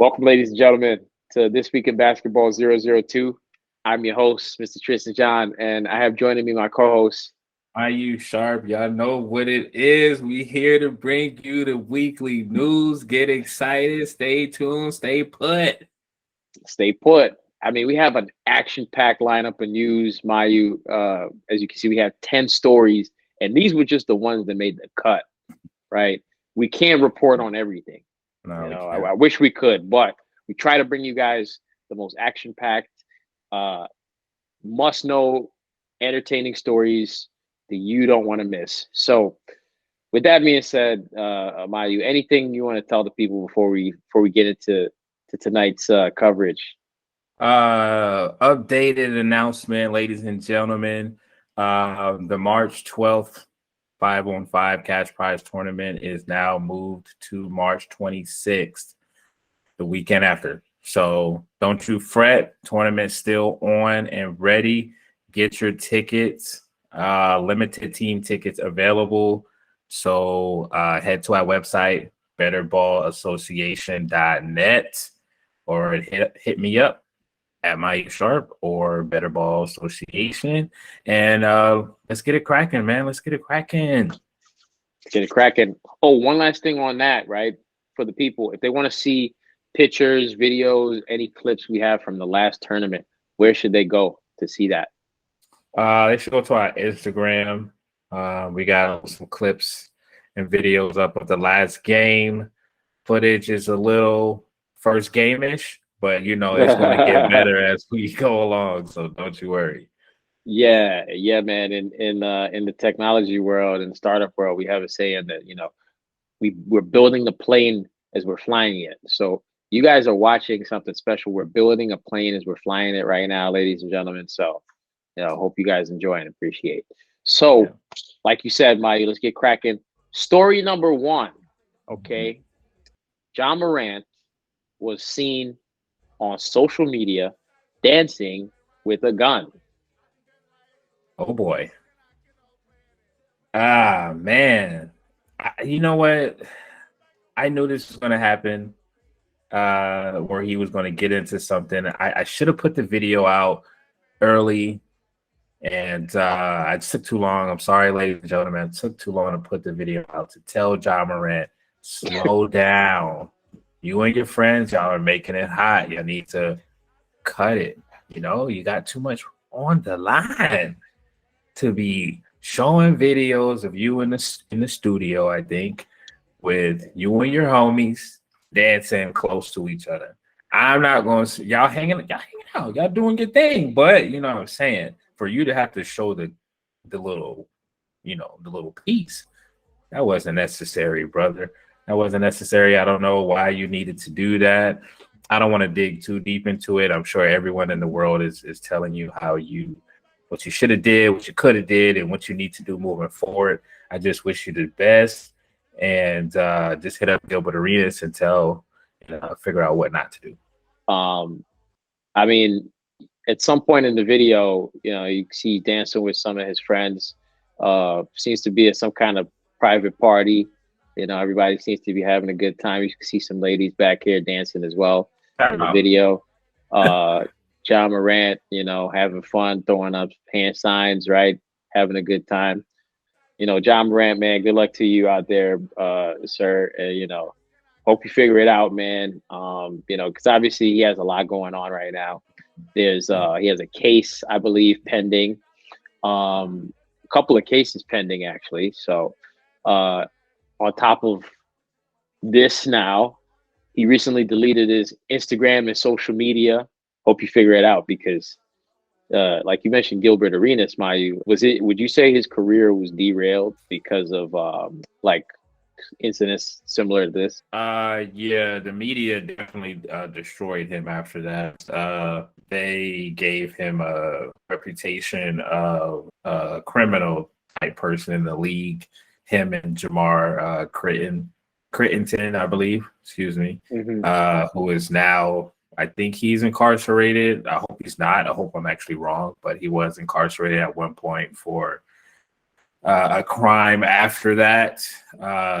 Welcome, ladies and gentlemen, to This Week in Basketball 002. I'm your host, Mr. Tristan John, and I have joining me my co-host. Are you sharp? Y'all know what it is. We here to bring you the weekly news. Get excited. Stay tuned. Stay put. Stay put. I mean, we have an action-packed lineup of news, Mayu. As you can see, we have 10 stories, and these were just the ones that made the cut, right? We can't report on everything. No, I wish we could, but we try to bring you guys the most action-packed, must-know, entertaining stories that you don't want to miss. So, with that being said, Mayu, anything you want to tell the people before we get into tonight's coverage? Updated announcement, ladies and gentlemen. The March 12th 5-on-5 cash prize tournament is now moved to March 26th, the weekend after. So don't you fret. Tournament's still on and ready. Get your tickets. Limited team tickets available. So head to our website, betterballassociation.net, or hit me up at my sharp or Better Ball Association, and let's get it cracking, man. Let's get it cracking. Oh, one last thing on that, right? For the people, if they want to see pictures, videos, any clips we have from the last tournament, where should they go to see that? They should go to our Instagram. We got some clips and videos up of the last game. Footage is a little first game-ish, but you know it's going to get better as we go along. So don't you worry. Yeah, man. In the technology world and startup world, we have a saying that we're building the plane as we're flying it. So you guys are watching something special. We're building a plane as we're flying it right now, ladies and gentlemen. So hope you guys enjoy and appreciate. So, like you said, Marty, let's get cracking. Story number one. Okay, Ja Morant was seen on social media dancing with a gun. Oh boy. Man. You know what? I knew this was going to happen, where he was going to get into something. I should have put the video out early, and I just took too long. I'm sorry, ladies and gentlemen. It took too long to put the video out to tell Ja Morant, slow down. You and your friends, y'all are making it hot. You need to cut it. You got too much on the line to be showing videos of you in the studio, I think, with you and your homies dancing close to each other. I'm not going to y'all hanging out, y'all doing your thing, but you know what I'm saying, for you to have to show the little, the little piece, that wasn't necessary, brother. That wasn't necessary. I don't know why you needed to do that. I don't want to dig too deep into it. I'm sure everyone in the world is telling you what you should have did, what you could have did, and what you need to do moving forward. I just wish you the best, and just hit up Gilbert Arenas and figure out what not to do. I mean, at some point in the video, you see dancing with some of his friends. Seems to be at some kind of private party. Everybody seems to be having a good time. You can see some ladies back here dancing as well in the video. Ja Morant, having fun, throwing up hand signs, right? Having a good time. Ja Morant, man, good luck to you out there, sir. Hope you figure it out, man. Because obviously he has a lot going on right now. He has a case, I believe, pending. A couple of cases pending, actually. So, on top of this now, he recently deleted his Instagram and social media. Hope you figure it out because, like you mentioned, Gilbert Arenas, would you say his career was derailed because of incidents similar to this? Yeah, the media definitely destroyed him after that. They gave him a reputation of a criminal type person in the league. Him and Jamar Crittenton, I believe, who is now, I think he's incarcerated. I hope he's not. I hope I'm actually wrong, but he was incarcerated at one point for a crime after that,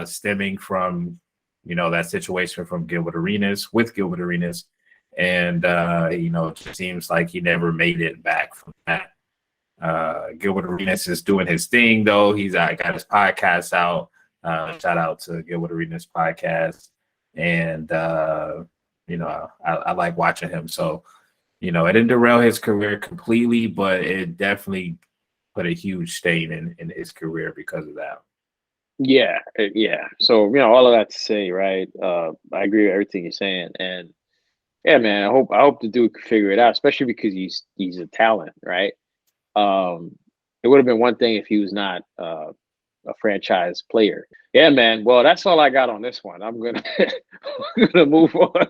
stemming from that situation from Gilbert Arenas with Gilbert Arenas. And, it just seems like he never made it back from that. Gilbert Arenas is doing his thing, though. He's got his podcast out. Shout out to Gilbert Arenas podcast. And, I like watching him. So, it didn't derail his career completely, but it definitely put a huge stain in his career because of that. Yeah. So all of that to say, right? I agree with everything you're saying, and yeah, man. I hope the dude can figure it out, especially because he's a talent, right? It would have been one thing if he was not a franchise player. Yeah, man. Well, that's all I got on this one. I'm gonna move on.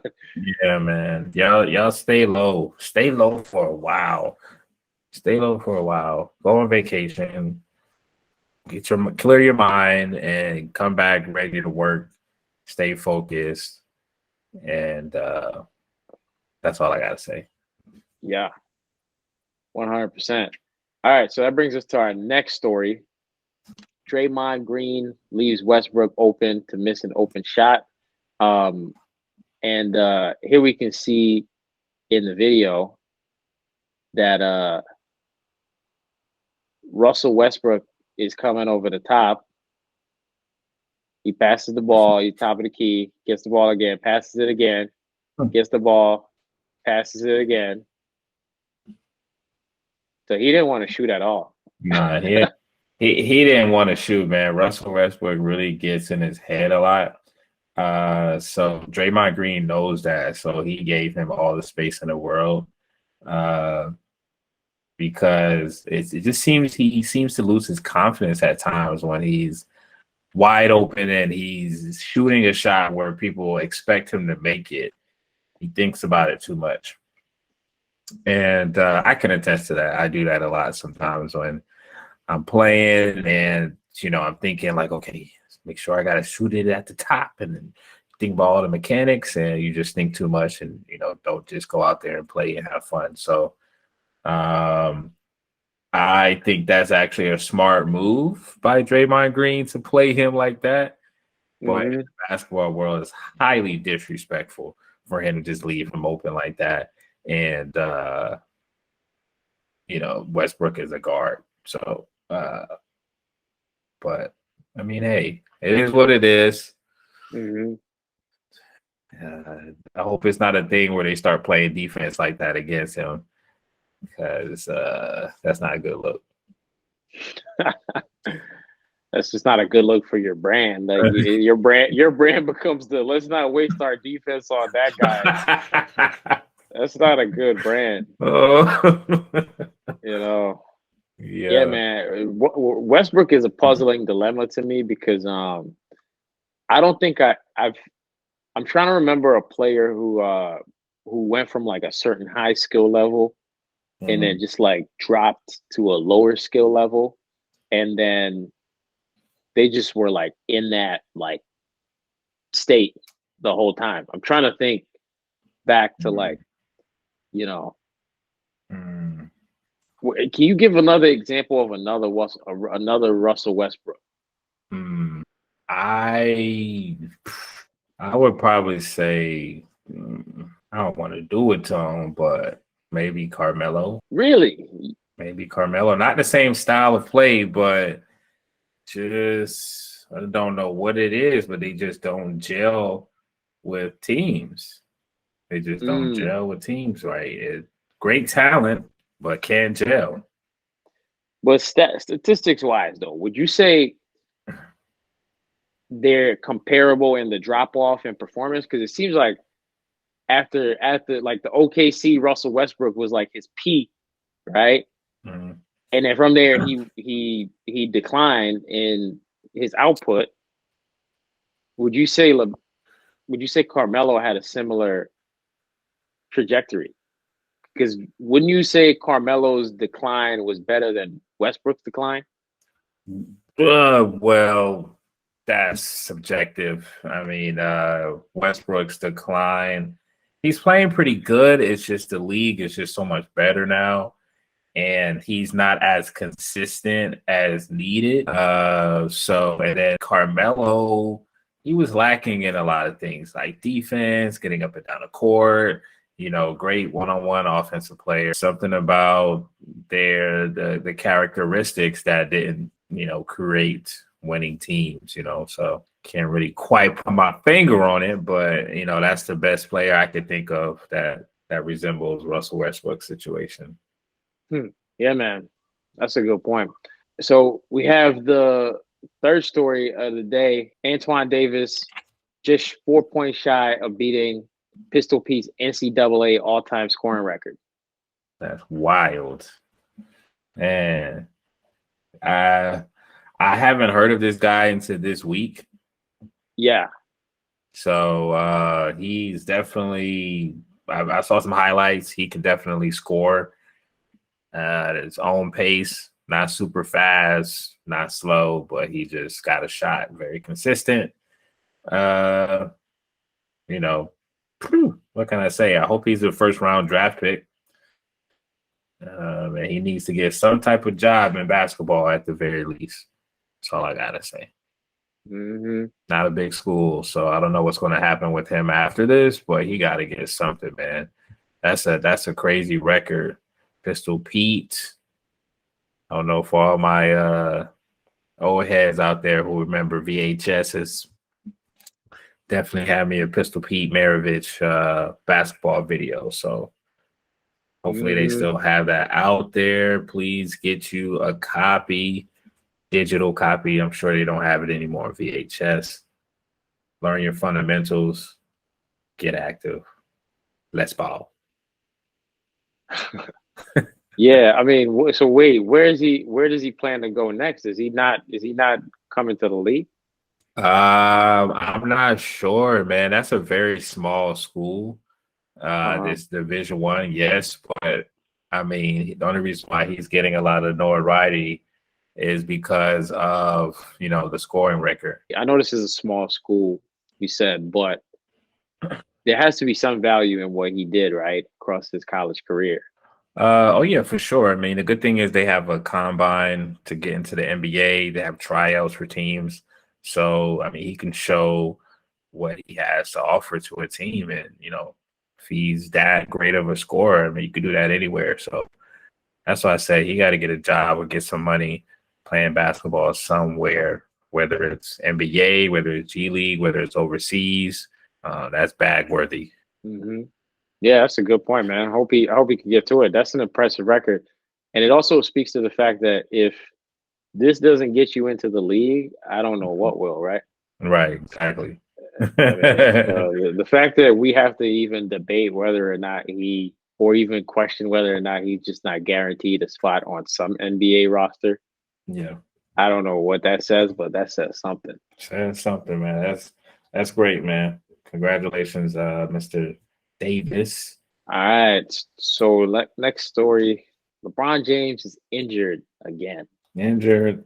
Yeah, man. Y'all stay low. Stay low for a while. Go on vacation. Clear your mind and come back ready to work. Stay focused. And that's all I gotta say. Yeah, 100%. All right, so that brings us to our next story. Draymond Green leaves Westbrook open to miss an open shot. And here we can see in the video that Russel Westbrook is coming over the top. He passes the ball, he's top of the key, gets the ball again, passes it again, gets the ball, passes it again. So he didn't want to shoot at all. Nah, he didn't want to shoot, man. Russell Westbrook really gets in his head a lot. So Draymond Green knows that, so he gave him all the space in the world. Because it just seems he seems to lose his confidence at times when he's wide open and he's shooting a shot where people expect him to make it. He thinks about it too much. And I can attest to that. I do that a lot sometimes when I'm playing and, I'm thinking like, okay, make sure I got to shoot it at the top and then think about all the mechanics, and you just think too much and, don't just go out there and play and have fun. So I think that's actually a smart move by Draymond Green to play him like that. But in the basketball world, it's highly disrespectful for him to just leave him open like that. And, Westbrook is a guard. So, but I mean, hey, it is what it is. I hope it's not a thing where they start playing defense like that against him, because that's not a good look. That's just not a good look for your brand. Like your brand becomes let's not waste our defense on that guy. That's not a good brand. Yeah, man. Westbrook is a puzzling dilemma to me because I don't think I'm trying to remember a player who went from like a certain high skill level and then just like dropped to a lower skill level, and then they just were like in that like state the whole time. I'm trying to think back to like, can you give another example of another Russell Westbrook? I would probably say I don't want to do it to him, but maybe Carmelo. Really? Maybe Carmelo. Not the same style of play, but just I don't know what it is, but they just don't gel with teams. They just don't gel with teams, right? Great talent, but can't gel. But statistics wise, though, would you say they're comparable in the drop off in performance? Because it seems like after like the OKC Russell Westbrook was like his peak, right? And then from there he declined in his output. Would you say Carmelo had a similar trajectory? Because wouldn't you say Carmelo's decline was better than Westbrook's decline? Well, that's subjective. I mean, Westbrook's decline, he's playing pretty good. It's just the league is just so much better now, and he's not as consistent as needed. And then Carmelo, he was lacking in a lot of things like defense, getting up and down the court, great one-on-one offensive player. Something about the characteristics that didn't, create winning teams, so can't really quite put my finger on it, but that's the best player I could think of that resembles Russell Westbrook's situation. Yeah, man. That's a good point. So we have the third story of the day. Antoine Davis just 4 points shy of beating Pistol Pete's NCAA all-time scoring record. That's wild. Man, I haven't heard of this guy until this week. Yeah. So he's definitely, I saw some highlights. He can definitely score at his own pace, not super fast, not slow, but he just got a shot, very consistent. What can I say? I hope he's a first round draft pick. And he needs to get some type of job in basketball at the very least. That's all I gotta say. Mm-hmm. Not a big school, so I don't know what's going to happen with him after this, but he got to get something, man. That's a crazy record. Pistol Pete. I don't know, for all my old heads out there who remember VHSs, definitely had me a Pistol Pete Maravich basketball video. So hopefully they still have that out there. Please get you a copy, digital copy. I'm sure they don't have it anymore. VHS. Learn your fundamentals. Get active. Let's ball. Yeah, I mean, so wait, where does he plan to go next? Is he not coming to the league? I'm not sure, man. That's a very small school. This Division One, yes, but I mean, the only reason why he's getting a lot of notoriety is because of the scoring record. I know this is a small school, you said, but there has to be some value in what he did, right, across his college career. Oh yeah, for sure. I mean, the good thing is they have a combine to get into the NBA. They have tryouts for teams. So, I mean, he can show what he has to offer to a team. And, if he's that great of a scorer, I mean, you could do that anywhere. So that's why I say he got to get a job or get some money playing basketball somewhere, whether it's NBA, whether it's G League, whether it's overseas. That's bag worthy. Mm-hmm. Yeah, that's a good point, man. I hope he can get to it. That's an impressive record. And it also speaks to the fact that if this doesn't get you into the league, I don't know what will, right? Right, exactly. I mean, the fact that we have to even debate whether or not or even question whether or not he's just not guaranteed a spot on some NBA roster. Yeah. I don't know what that says, but that says something. Says something, man. That's great, man. Congratulations, Mr. Davis. All right. So next story. LeBron James is injured again. Injured.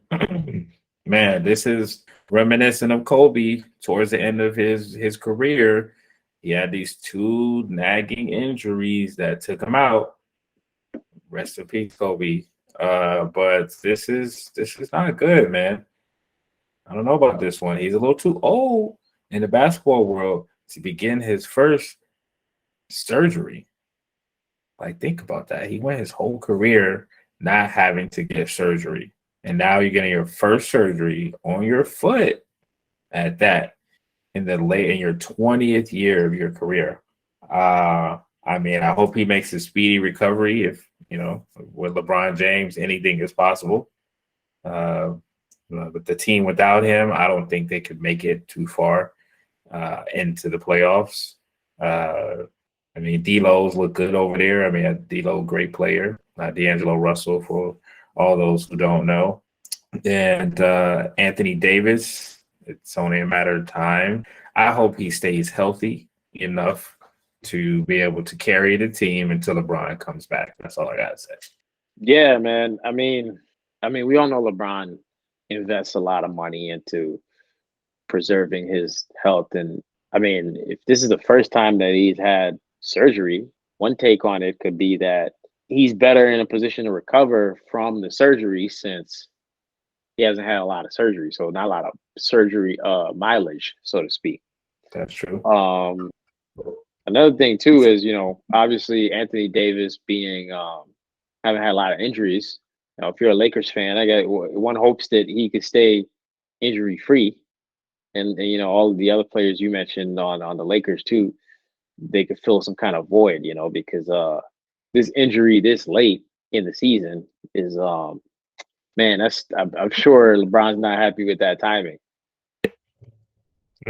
Man, this is reminiscent of Kobe towards the end of his career. He had these two nagging injuries that took him out. Rest in peace, Kobe. But this is not good, man. I don't know about this one. He's a little too old in the basketball world to begin his first surgery. Like, think about that. He went his whole career not having to get surgery. And now you're getting your first surgery on your foot at that in your 20th year of your career. I mean, I hope he makes a speedy recovery. If, with LeBron James, anything is possible. But the team without him, I don't think they could make it too far into the playoffs. I mean, D'Lo's look good over there. I mean, D'Lo, great player. D'Angelo Russell, for all those who don't know. And Anthony Davis, it's only a matter of time. I hope he stays healthy enough to be able to carry the team until LeBron comes back. That's all I got to say. Yeah, man. I mean, we all know LeBron invests a lot of money into preserving his health. And I mean, if this is the first time that he's had surgery, one take on it could be that he's better in a position to recover from the surgery since he hasn't had a lot of surgery, so not a lot of surgery mileage, so to speak. That's true. Um, Another thing too is, obviously Anthony Davis being having had a lot of injuries. If you're a Lakers fan, I got one hopes that he could stay injury free, and all of the other players you mentioned on the Lakers too, they could fill some kind of void, because this injury this late in the season is man, I'm sure LeBron's not happy with that timing.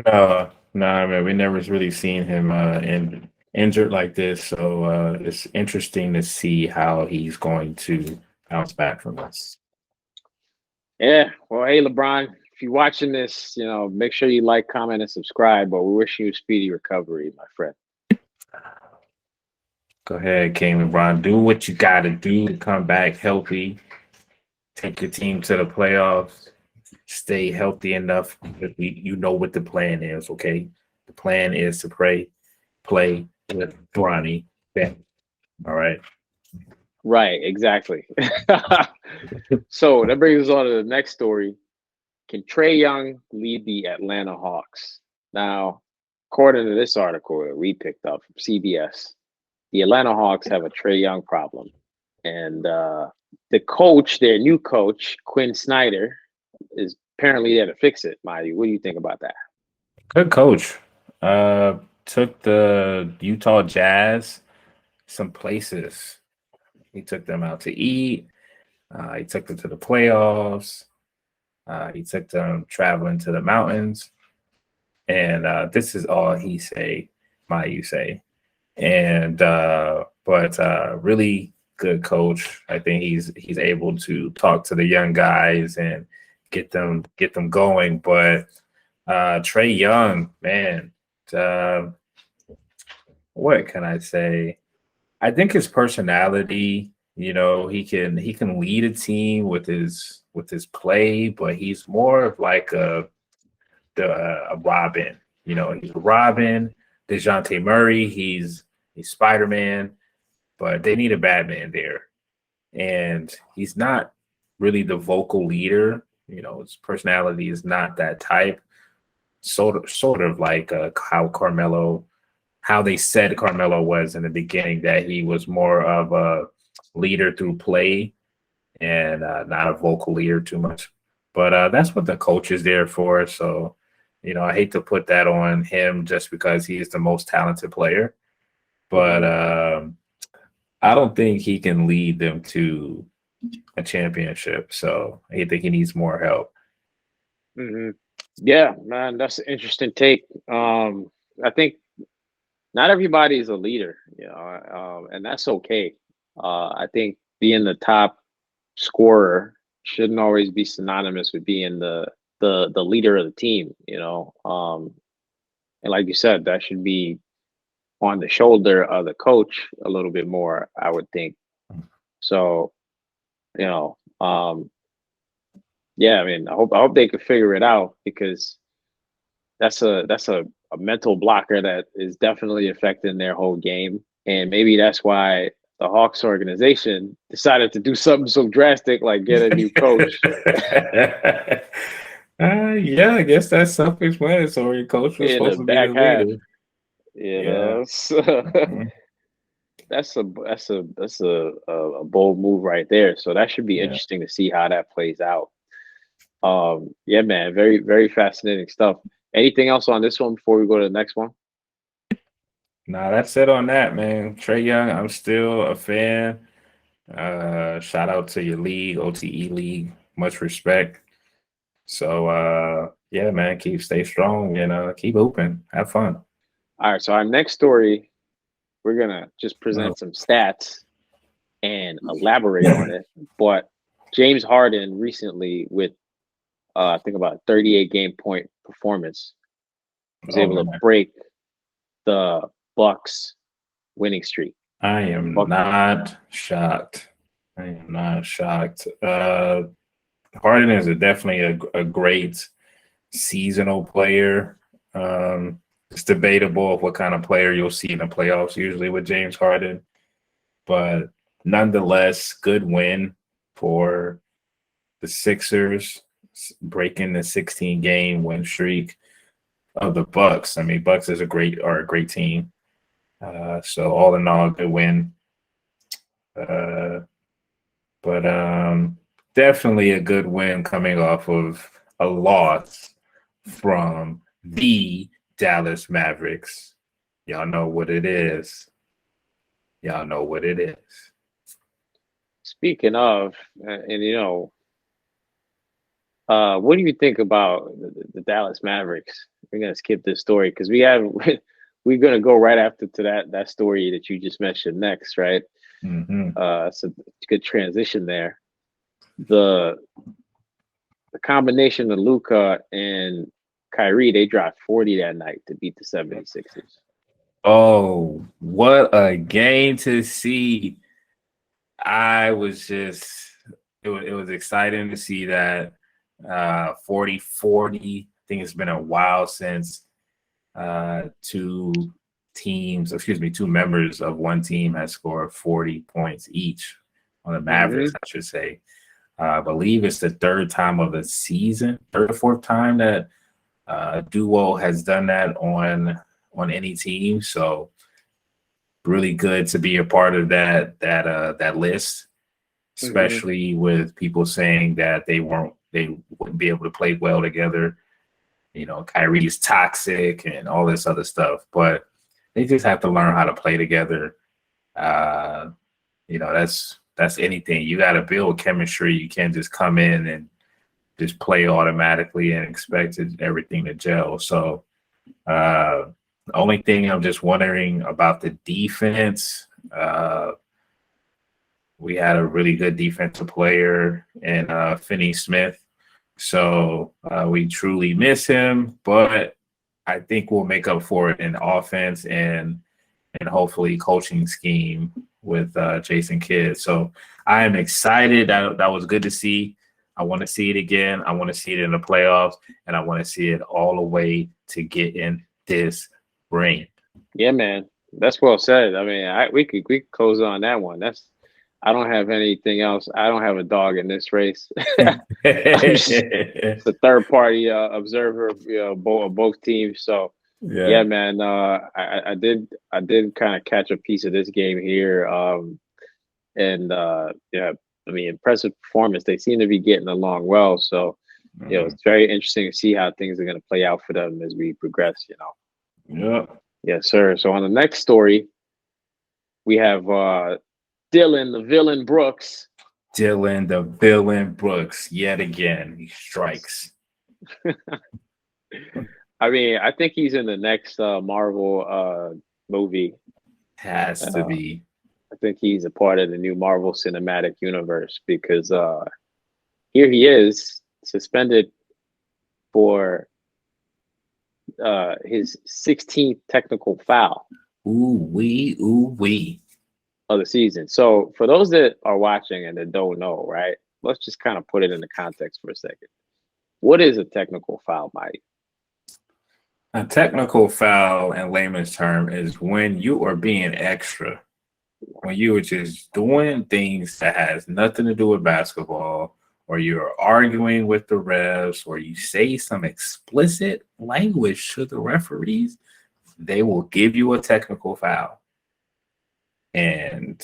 No, no, man, we never really seen him injured like this. So it's interesting to see how he's going to bounce back from this. Yeah. Well, hey LeBron, if you're watching this, make sure you like, comment, and subscribe. But we wish you a speedy recovery, my friend. Go ahead, King LeBron. Do what you got to do to come back healthy. Take your team to the playoffs. Stay healthy enough. You know what the plan is, okay? The plan is to play with Bronny. All right. Right. Exactly. So that brings us on to the next story. Can Trae Young lead the Atlanta Hawks? Now, according to this article that we picked up from CBS, the Atlanta Hawks have a Trae Young problem. And the coach, their new coach, Quinn Snyder, is apparently there to fix it. Mayu, what do you think about that? Good coach. Took the Utah Jazz some places. He took them out to eat. He took them to the playoffs. He took them traveling to the mountains. And this is all he say, you say. And but really good coach. I think he's able to talk to the young guys and get them going. But Trae Young, man, what can I say? I think his personality, he can lead a team with his play, but he's more of like a Robin. He's a Robin, DeJounte Murray. He's Spider-Man, but they need a Batman there, and he's not really the vocal leader. His personality is not that type. Sort of like how they said Carmelo was in the beginning, that he was more of a leader through play and not a vocal leader too much. But that's what the coach is there for. So, I hate to put that on him just because he is the most talented player. But I don't think he can lead them to a championship. So I think he needs more help. Mm-hmm. Yeah, man, that's an interesting take. I think not everybody is a leader, and that's okay. I think being the top scorer shouldn't always be synonymous with being the leader of the team, and like you said, that should be on the shoulder of the coach a little bit more, I would think. So, you know, um, yeah, I mean, I hope they could figure it out, because that's a mental blocker that is definitely affecting their whole game. And maybe that's why the Hawks organization decided to do something so drastic like get a new coach. Yeah, I guess that's self-explanatory. Coach was In the supposed to be the back half. leader. You Yeah. know, so that's a bold move right there. So that should be Yeah. interesting to see how that plays out. Yeah, man, very, very fascinating stuff. Anything else on this one before we go to the next one? Nah, that's it on that, man. Trae Young, I'm still a fan. Shout out to your league, OTE league. Much respect. So yeah, man, stay strong and keep hooping. Have fun. All right, so our next story, we're gonna just Oh. present some stats and elaborate on it. But James Harden recently, with I think about 38 game point performance, was Oh able to man. break the Bucks winning streak. I am Buck, not shocked. I am not shocked. Harden is definitely a great seasonal player. It's debatable of what kind of player you'll see in the playoffs usually with James Harden, but nonetheless, good win for the Sixers. breaking the 16-game win streak of the Bucks. I mean, Bucks is a great team. So all in all, a good win. But definitely a good win coming off of a loss from the Dallas Mavericks. Y'all know what it is. Y'all know what it is. Speaking of, and what do you think about the Dallas Mavericks? We're gonna skip this story because we're gonna go right after to that story that you just mentioned next, right? Mm-hmm. It's a good transition there. The combination of Luka and Kyrie, they dropped 40 that night to beat the 76ers. Oh, what a game to see. It was exciting to see that 40-40. I think it's been a while since two members of one team has scored 40 points each on the Mavericks, I should say. I believe it's the third time of the season, third or fourth time that duo has done that on any team. So really good to be a part of that list, especially with people saying that they wouldn't be able to play well together. Kyrie's toxic and all this other stuff, but they just have to learn how to play together. That's anything. You got to build chemistry. You can't just come in and just play automatically and expect everything to gel. So the only thing I'm just wondering about the defense, we had a really good defensive player in Finney-Smith. So we truly miss him, but I think we'll make up for it in offense and hopefully coaching scheme with Jason Kidd. So I am excited. That was good to see. I want to see it again. I want to see it in the playoffs, and I want to see it all the way to get in this ring. Yeah, man, that's well said. I mean, we could close on that one. I don't have anything else. I don't have a dog in this race. It's a third party observer of both teams. So yeah, man. I did kind of catch a piece of this game here. I mean, impressive performance. They seem to be getting along well. So it's very interesting to see how things are going to play out for them as we progress. Yeah. Yes, sir. So on the next story, we have Dillon the Villain Brooks. Dillon the Villain Brooks, yet again, he strikes. I mean, I think he's in the next Marvel movie. Has to be. I think he's a part of the new Marvel Cinematic Universe because here he is suspended for his 16th technical foul. Ooh wee. Of the season. So for those that are watching and that don't know, right, let's just kind of put it into context for a second. What is a technical foul, Mike? A technical foul in layman's term is when you are being extra, when you are just doing things that has nothing to do with basketball, or you're arguing with the refs, or you say some explicit language to the referees, they will give you a technical foul. And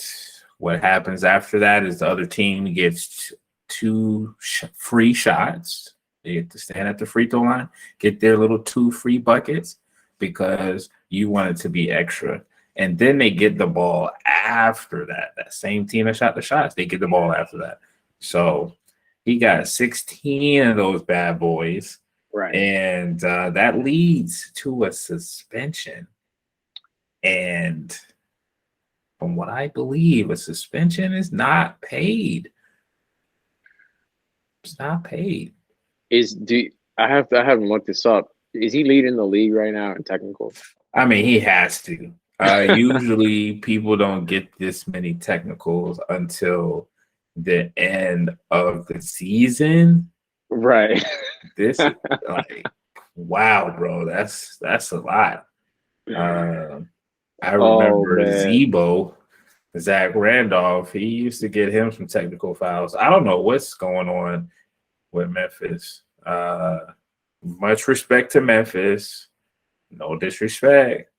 what happens after that is the other team gets two free shots. They get to stand at the free throw line, get their little 2 free buckets because you want it to be extra. And then they get the ball after that. That same team that shot the shots, they get the ball after that. So he got 16 of those bad boys. Right. And that leads to a suspension. And from what I believe, a suspension is not paid. It's not paid. I haven't looked this up. Is he leading the league right now in technical? I mean, he has to. Usually, people don't get this many technicals until the end of the season. Right. This is wow, bro. That's a lot. I remember Zebo, Zach Randolph. He used to get him some technical fouls. I don't know what's going on with Memphis. Much respect to Memphis. No disrespect.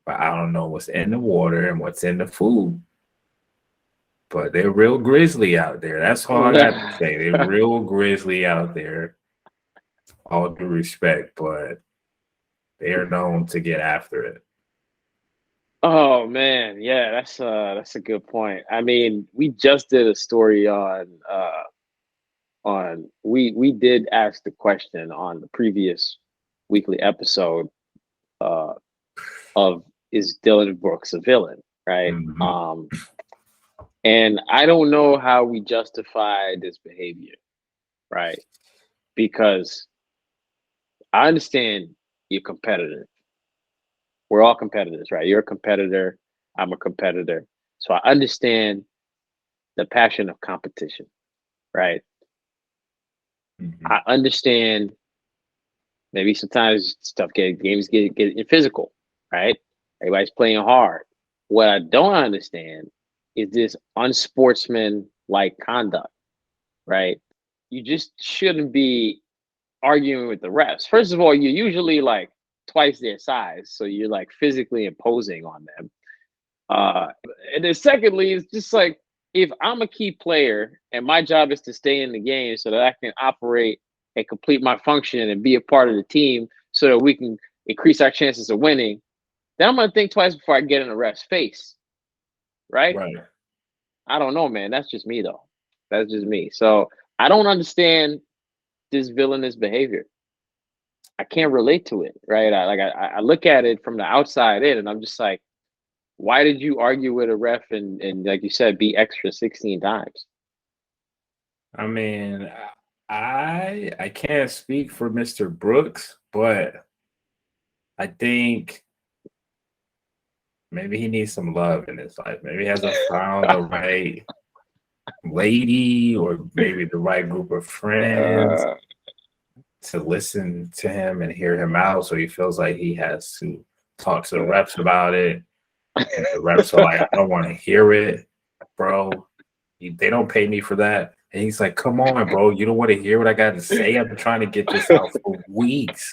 But I don't know what's in the water and what's in the food. But they're real grizzly out there. That's all I got to say. They're real grizzly out there. All due respect, but they are known to get after it. Oh man, yeah, that's a good point. I mean, we just did a story on we did ask the question on the previous weekly episode of is Dillon Brooks a villain, right? Mm-hmm. And I don't know how we justify this behavior, right? Because I understand you're competitive. We're all competitors, right? You're a competitor. I'm a competitor. So I understand the passion of competition, right? Mm-hmm. I understand maybe sometimes games get physical, right? Everybody's playing hard. What I don't understand is this unsportsman-like conduct, right? You just shouldn't be arguing with the refs. First of all, you're usually like twice their size, so you're like physically imposing on them. And then secondly, it's just like if I'm a key player and my job is to stay in the game so that I can operate and complete my function and be a part of the team so that we can increase our chances of winning, then I'm gonna think twice before I get in a ref's face. Right? Right. I don't know, man. That's just me though. That's just me. So I don't understand this villainous behavior. I can't relate to it, right? I look at it from the outside in, and I'm just like, why did you argue with a ref and like you said, be extra 16 times? I mean, I can't speak for Mr. Brooks, but I think maybe he needs some love in his life. Maybe he hasn't found the right lady or maybe the right group of friends to listen to him and hear him out. So he feels like he has to talk to the refs about it. And the refs are like, I don't want to hear it, bro. They don't pay me for that. And he's like, come on, bro. You don't want to hear what I got to say? I've been trying to get this out for weeks.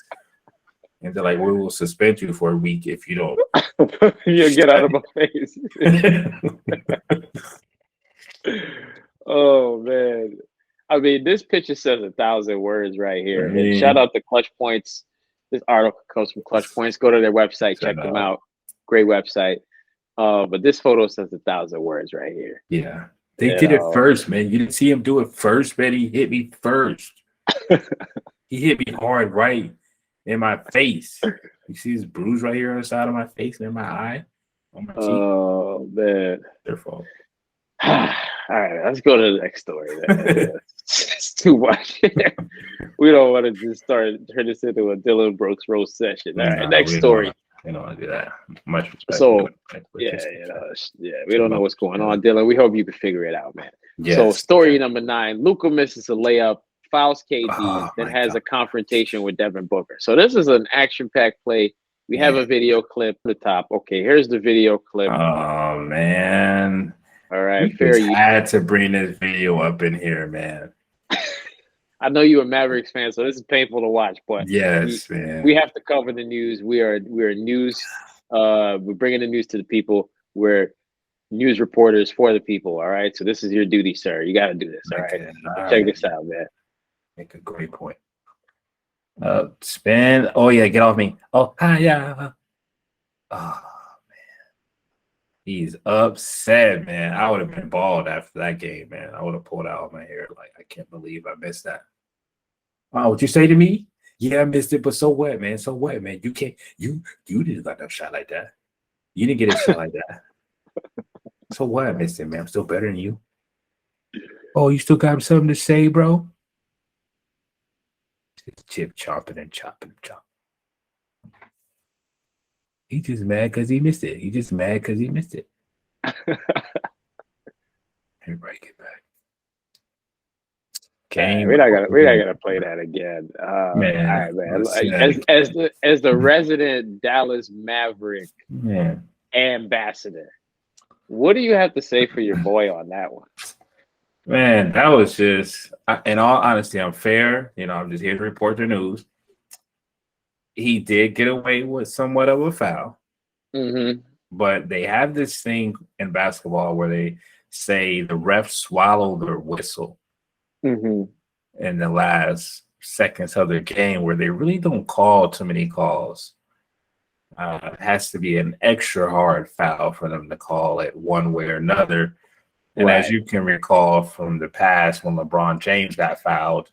And they're like, we will suspend you for a week if you don't. You get out of my face. Oh, man. I mean, this picture says 1,000 words right here. And shout out to Clutch Points. This article comes from Clutch Points. Go to their website, check them out. Great website. But this photo says 1,000 words right here. Yeah. They did it first, man. You didn't see him do it first, man. He hit me first. He hit me hard right in my face. You see this bruise right here on the side of my face and in my eye? On my cheek. Oh, man. Their fault. All right, let's go to the next story. It's too much. We don't want to just turn this into a Dillon Brooks roast session. All right, next story. We don't want to do that. Much respect. So, we don't know what's going on, Dillon. We hope you can figure it out, man. Yes. So, story number 9: Luka misses a layup, fouls KD, then has a confrontation with Devon Booker. So, this is an action-packed play. We have a video clip at the top. Okay, here's the video clip. Oh, man. All right, fair. You had to bring this video up in here, man. I know you're a Mavericks fan, so this is painful to watch. But yes, man, we have to cover the news. We are news. We're bringing the news to the people. We're news reporters for the people. All right, so this is your duty, sir. You got to do this. All right, check this out, man. Make a great point. Spin. Oh yeah, get off me. Oh hi, yeah. Oh. He's upset, man. I would have been bald after that game, man. I would have pulled out my hair. Like, I can't believe I missed that. Oh, what you say to me? Yeah, I missed it, but so what, man? So what, man? You can't. You didn't let them shot like that. You didn't get a shot like that. So what? I missed it, man. I'm still better than you. Oh, you still got something to say, bro? Just chip chopping and chopping and chopping. He's just mad because he missed it. He's just mad because he missed it. Everybody get back. Okay, we're not gonna play that again. Man, all right, man. As the resident Dallas Maverick ambassador, what do you have to say for your boy on that one? Man, that was just, in all honesty, unfair. I'm just here to report the news. He did get away with somewhat of a foul, but they have this thing in basketball where they say the ref swallowed their whistle in the last seconds of the game, where they really don't call too many calls. It has to be an extra hard foul for them to call it one way or another. And as you can recall from the past, when LeBron James got fouled,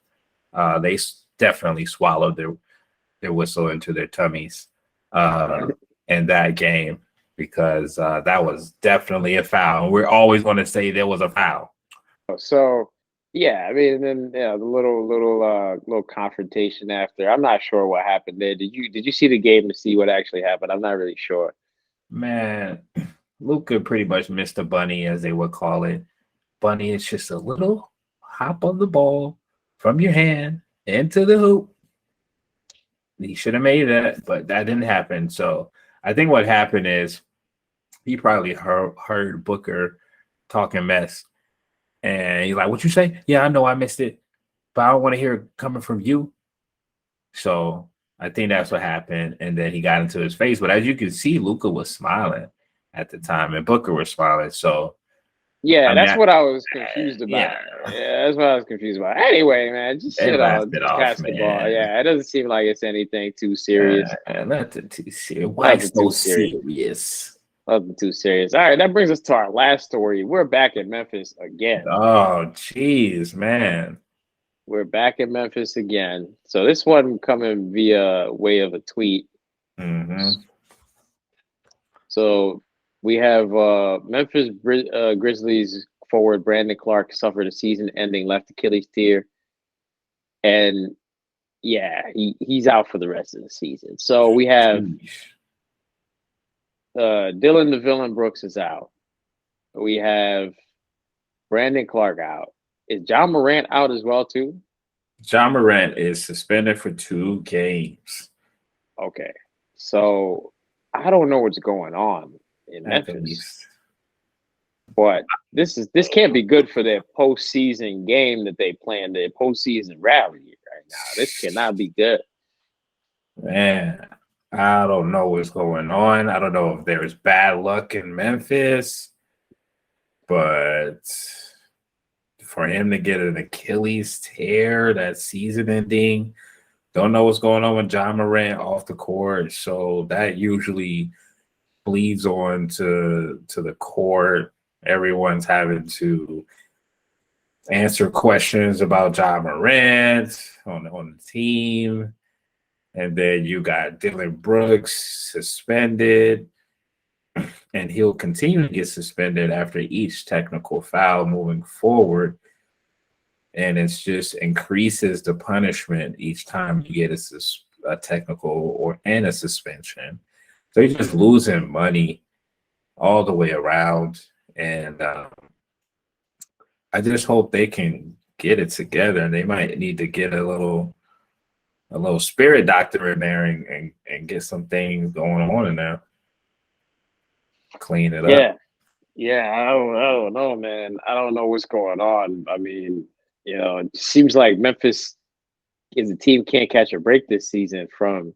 they definitely swallowed their whistle into their tummies in that game, because that was definitely a foul. And we're always going to say there was a foul. So yeah, I mean, and then the little confrontation after. I'm not sure what happened there. Did you see the game to see what actually happened? I'm not really sure. Man, Luka pretty much missed a bunny, as they would call it. Bunny is just a little hop on the ball from your hand into the hoop. He should have made that, but that didn't happen. So I think what happened is he probably heard Booker talking mess. And he's like, "What you say? Yeah, I know I missed it, but I don't want to hear it coming from you." So I think that's what happened. And then he got into his face. But as you can see, Luka was smiling at the time, and Booker was smiling. So Yeah, I mean, that's what I was confused yeah, about. Yeah, that's what I was confused about. Anyway, man, just they laughed it just off, basketball. man. Yeah, it doesn't seem like it's anything too serious. Nothing too serious. Why Nothing so too serious. serious? Nothing too serious. All right, that brings us to our last story. We're back in Memphis again. Oh, jeez, man. We're back in Memphis again. So this one coming via way of a tweet. So we have Memphis Grizzlies forward Brandon Clark suffered a season-ending left Achilles tear, and yeah, he's out for the rest of the season. So we have Dillon the Villain Brooks is out. We have Brandon Clark out. Is John Morant out as well too? John Morant is suspended for 2 games. Okay, so I don't know what's going on in At Memphis, least. but this can't be good for their postseason game that they plan, their postseason rally right now. This cannot be good. Man, I don't know what's going on. I don't know if there's bad luck in Memphis, but for him to get an Achilles tear, that season ending, don't know what's going on with John Morant off the court. So that usually bleeds on to the court. Everyone's having to answer questions about John Morant on the team. And then you got Dillon Brooks suspended, and he'll continue to get suspended after each technical foul moving forward. And it's just increases the punishment each time you get a technical and a suspension. So you're just losing money all the way around. And I just hope they can get it together. And they might need to get a little spirit doctor in there and get some things going on in there. Clean it up. Yeah, I don't know, man. I don't know what's going on. I mean, it seems like Memphis as a team can't catch a break this season from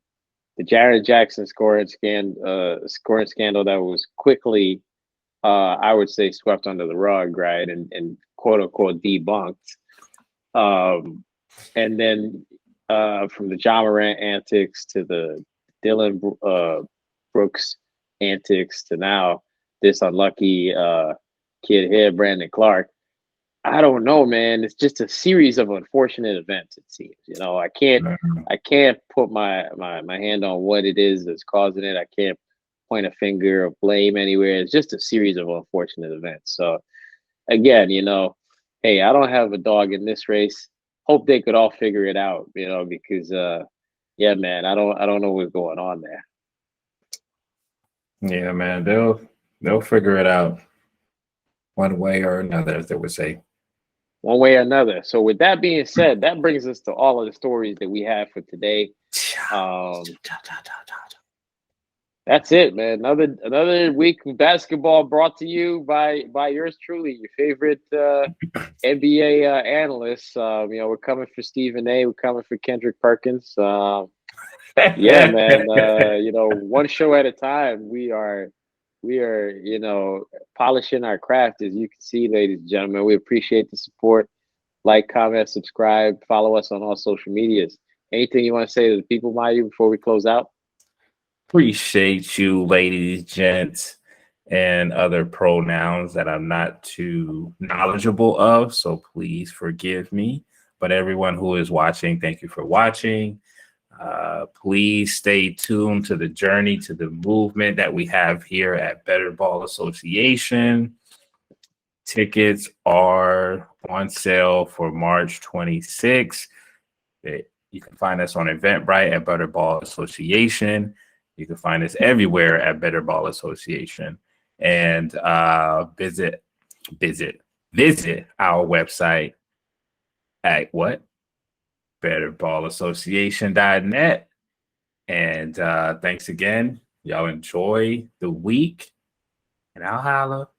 the Jaren Jackson scoring scandal that was quickly, I would say, swept under the rug, right, and quote unquote debunked. And then from the John Morant antics to the Dillon Brooks antics to now this unlucky kid here, Brandon Clark. I don't know, man. It's just a series of unfortunate events. It seems, I can't put my hand on what it is that's causing it. I can't point a finger of blame anywhere. It's just a series of unfortunate events. So, again, hey, I don't have a dog in this race. Hope they could all figure it out, because, yeah, man, I don't know what's going on there. Yeah, man, they'll figure it out one way or another, as they would say. One way or another. So with that being said, that brings us to all of the stories that we have for today. That's it, man. Another week of basketball brought to you by yours truly, your favorite NBA analyst. We're coming for Stephen A. We're coming for Kendrick Perkins. Yeah, man. One show at a time. We are polishing our craft, as you can see, ladies and gentlemen. We appreciate the support. Like, comment, subscribe, follow us on all social medias. Anything you want to say to the people, Mayu, before we close out? Appreciate you, ladies, gents, and other pronouns that I'm not too knowledgeable of. So please forgive me. But everyone who is watching, thank you for watching. Please stay tuned to the journey, to the movement that we have here at Better Ball Association. Tickets are on sale for March 26th. You can find us on Eventbrite at Better Ball Association. You can find us everywhere at Better Ball Association. And visit our website at what? betterballassociation.net. And thanks again. Y'all enjoy the week. And I'll holla.